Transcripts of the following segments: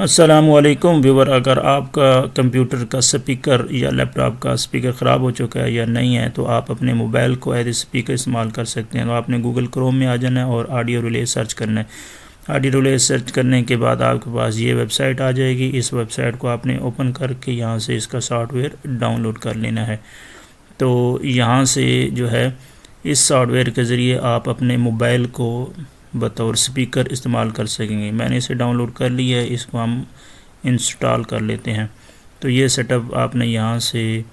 अस्सलामुअलैकुम व्यूवर, अगर आपका कंप्यूटर का स्पीकर या लैपटॉप का स्पीकर ख़राब हो चुका है या नहीं है तो आप अपने मोबाइल को एज ए स्पीकर इस्तेमाल कर सकते हैं। तो आपने गूगल क्रोम में आ जाना है और ऑडियो रिले सर्च करना है। ऑडियो रिले सर्च करने के बाद आपके पास ये वेबसाइट आ जाएगी। इस वेबसाइट को आपने ओपन करके यहाँ से इसका सॉफ्टवेयर डाउनलोड कर लेना है। तो यहाँ से जो है इस सॉफ्टवेयर के ज़रिए आप अपने मोबाइल को बतौर स्पीकर इस्तेमाल कर सकेंगे। मैंने इसे डाउनलोड कर लिया है, इसको हम इंस्टॉल कर लेते हैं। तो ये सेटअप आपने यहाँ से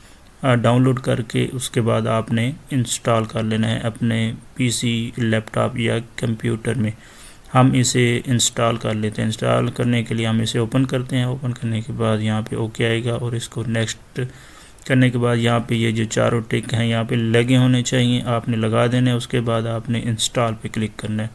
डाउनलोड करके उसके बाद आपने इंस्टॉल कर लेना है अपने पीसी, लैपटॉप या कंप्यूटर में। हम इसे इंस्टॉल कर लेते हैं। इंस्टॉल करने के लिए हम इसे ओपन करते हैं। ओपन करने के बाद यहाँ पे ओके आएगा और इसको नेक्स्ट करने के बाद यहाँ पे ये जो चारों टिक हैं यहाँ पे लगे होने चाहिए, आपने लगा देना है। उसके बाद आपने इंस्टॉल पे क्लिक करना है।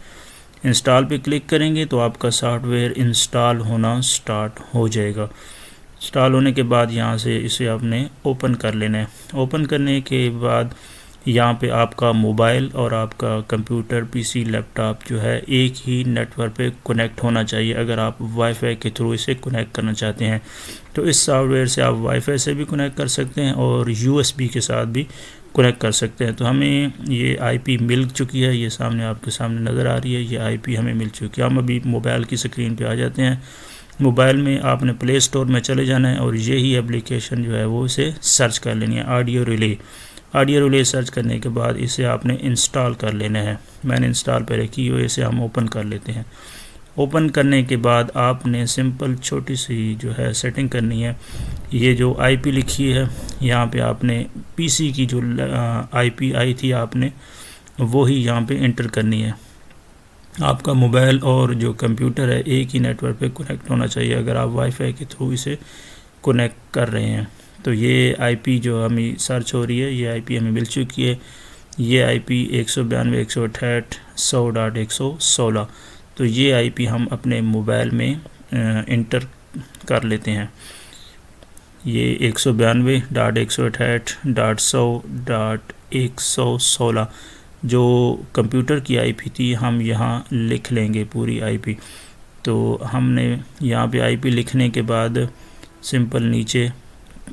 इंस्टॉल पे क्लिक करेंगे तो आपका सॉफ्टवेयर इंस्टॉल होना स्टार्ट हो जाएगा। इंस्टॉल होने के बाद यहाँ से इसे आपने ओपन कर लेना है। ओपन करने के बाद यहाँ पे आपका मोबाइल और आपका कंप्यूटर, पीसी, लैपटॉप जो है एक ही नेटवर्क पे कनेक्ट होना चाहिए। अगर आप वाईफाई के थ्रू इसे कनेक्ट करना चाहते हैं तो इस सॉफ्टवेयर से आप वाईफाई से भी कनेक्ट कर सकते हैं और यूएसबी के साथ भी कनेक्ट कर सकते हैं। तो हमें ये आईपी मिल चुकी है, ये सामने आपके सामने नज़र आ रही है, ये आईपी हमें मिल चुकी है। हम अभी मोबाइल की स्क्रीन पे आ जाते हैं। मोबाइल में आपने प्ले स्टोर में चले जाना है और यही एप्लीकेशन जो है वो इसे सर्च कर लेनी है, audio relay. Audio relay search करने के बाद इसे आपने इंस्टॉल कर लेना है। मैंने इंस्टॉल पर रखी हुई, इसे हम ओपन कर लेते हैं। ओपन करने के बाद आपने सिंपल छोटी सी जो है सेटिंग करनी है। ये जो आईपी लिखी है यहाँ पे आपने पीसी की जो आईपी आई थी आपने वो ही यहाँ पे एंटर करनी है। आपका मोबाइल और जो कंप्यूटर है एक ही नेटवर्क पे कनेक्ट होना चाहिए अगर आप वाईफाई के थ्रू इसे कनेक्ट कर रहे हैं। तो ये आईपी जो हमें सर्च हो रही है ये आईपी हमें मिल चुकी है। ये आईपी 192.168.100.116। तो ये आईपी हम अपने मोबाइल में इंटर कर लेते हैं। ये 192.168.100.116 जो कंप्यूटर की आईपी थी हम यहाँ लिख लेंगे पूरी आईपी। तो हमने यहाँ पे आईपी लिखने के बाद सिंपल नीचे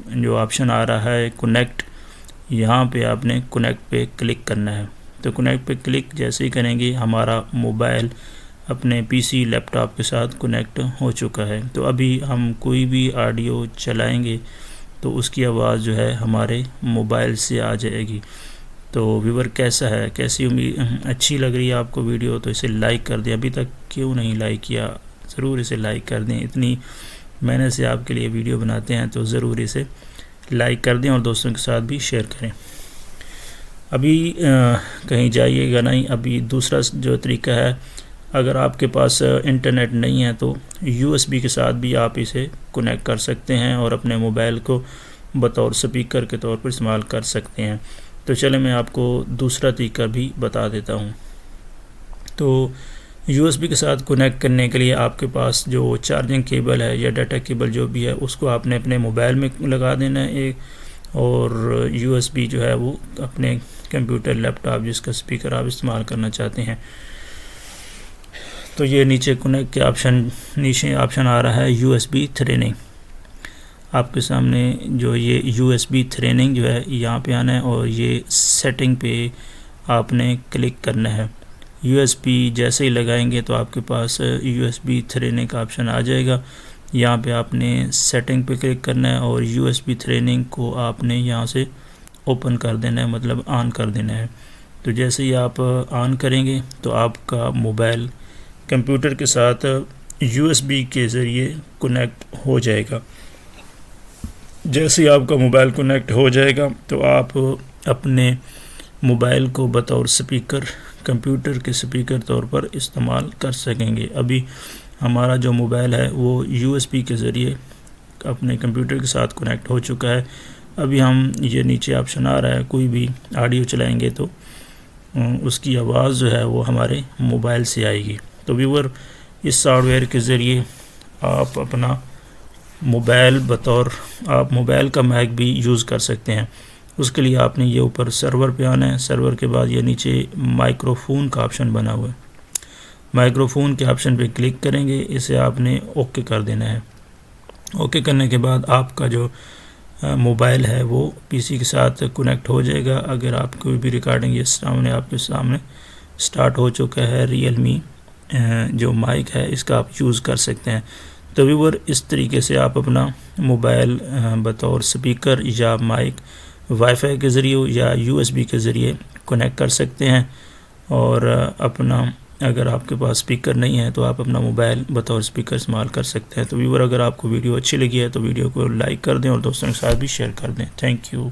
जो ऑप्शन आ रहा है कनेक्ट, यहाँ पे आपने कनेक्ट पे क्लिक करना है। तो कनेक्ट पे क्लिक जैसे ही करेंगे हमारा मोबाइल अपने पीसी, लैपटॉप के साथ कनेक्ट हो चुका है। तो अभी हम कोई भी ऑडियो चलाएंगे तो उसकी आवाज़ जो है हमारे मोबाइल से आ जाएगी। तो व्यूवर कैसा है, कैसी उम्मीद अच्छी लग रही है आपको वीडियो? तो इसे लाइक कर दें। अभी तक क्यों नहीं लाइक किया, ज़रूर इसे लाइक कर दें। इतनी मेहनत से आपके लिए वीडियो बनाते हैं तो ज़रूर इसे लाइक कर दें और दोस्तों के साथ भी शेयर करें। अभी कहीं जाइएगा नहीं। अभी दूसरा जो तरीका है, अगर आपके पास इंटरनेट नहीं है तो यूएसबी के साथ भी आप इसे कनेक्ट कर सकते हैं और अपने मोबाइल को बतौर स्पीकर के तौर पर इस्तेमाल कर सकते हैं। तो चले मैं आपको दूसरा तरीका भी बता देता हूँ। तो यूएसबी के साथ कनेक्ट करने के लिए आपके पास जो चार्जिंग केबल है या डाटा केबल जो भी है उसको आपने अपने मोबाइल में लगा देना है एक, और यूएसबी जो है वो अपने कंप्यूटर, लैपटॉप जिसका स्पीकर आप इस्तेमाल करना चाहते हैं। तो ये नीचे कनेक्ट के नीचे ऑप्शन आ रहा है यूएसबी थ्रेनिंग। आपके सामने जो ये यूएसबी थ्रेनिंग जो है यहाँ पे आना है और ये सेटिंग पे आपने क्लिक करना है। यूएसबी जैसे ही लगाएंगे तो आपके पास यूएसबी थ्रेनिंग का ऑप्शन आ जाएगा। यहाँ पे आपने सेटिंग पे क्लिक करना है और यूएसबी थ्रेनिंग को आपने यहाँ से ओपन कर देना है, मतलब ऑन कर देना है। तो जैसे ही आप ऑन करेंगे तो आपका मोबाइल कंप्यूटर के साथ यूएसबी के ज़रिए कनेक्ट हो जाएगा। जैसे ही आपका मोबाइल कनेक्ट हो जाएगा तो आप अपने मोबाइल को बतौर स्पीकर, कंप्यूटर के स्पीकर तौर पर इस्तेमाल कर सकेंगे। अभी हमारा जो मोबाइल है वो यूएसबी के ज़रिए अपने कंप्यूटर के साथ कनेक्ट हो चुका है। अभी हम ये नीचे ऑप्शन आ रहा है, कोई भी ऑडियो चलाएंगे तो उसकी आवाज़ जो है वो हमारे मोबाइल से आएगी। तो व्यूअर, इस सॉफ्टवेयर के ज़रिए आप अपना मोबाइल आप मोबाइल का माइक भी यूज़ कर सकते हैं। उसके लिए आपने ये ऊपर सर्वर पे आना है। सर्वर के बाद ये नीचे माइक्रोफोन का ऑप्शन बना हुआ है। माइक्रोफोन के ऑप्शन पे क्लिक करेंगे, इसे आपने ओके कर देना है। ओके करने के बाद आपका जो मोबाइल है वो पीसी के साथ कनेक्ट हो जाएगा। अगर आप कोई भी रिकॉर्डिंग ये सामने आपके सामने स्टार्ट हो चुका है, रियलमी जो माइक है इसका आप यूज़ कर सकते हैं। तो व्यूअर इस तरीके से आप अपना मोबाइल बतौर स्पीकर या माइक वाईफाई के ज़रिए या यूएसबी के ज़रिए कनेक्ट कर सकते हैं। और अपना अगर आपके पास स्पीकर नहीं है तो आप अपना मोबाइल बतौर स्पीकर इस्तेमाल कर सकते हैं। तो व्यूअर अगर आपको वीडियो अच्छी लगी है तो वीडियो को लाइक कर दें और दोस्तों के साथ भी शेयर कर दें। Thank you.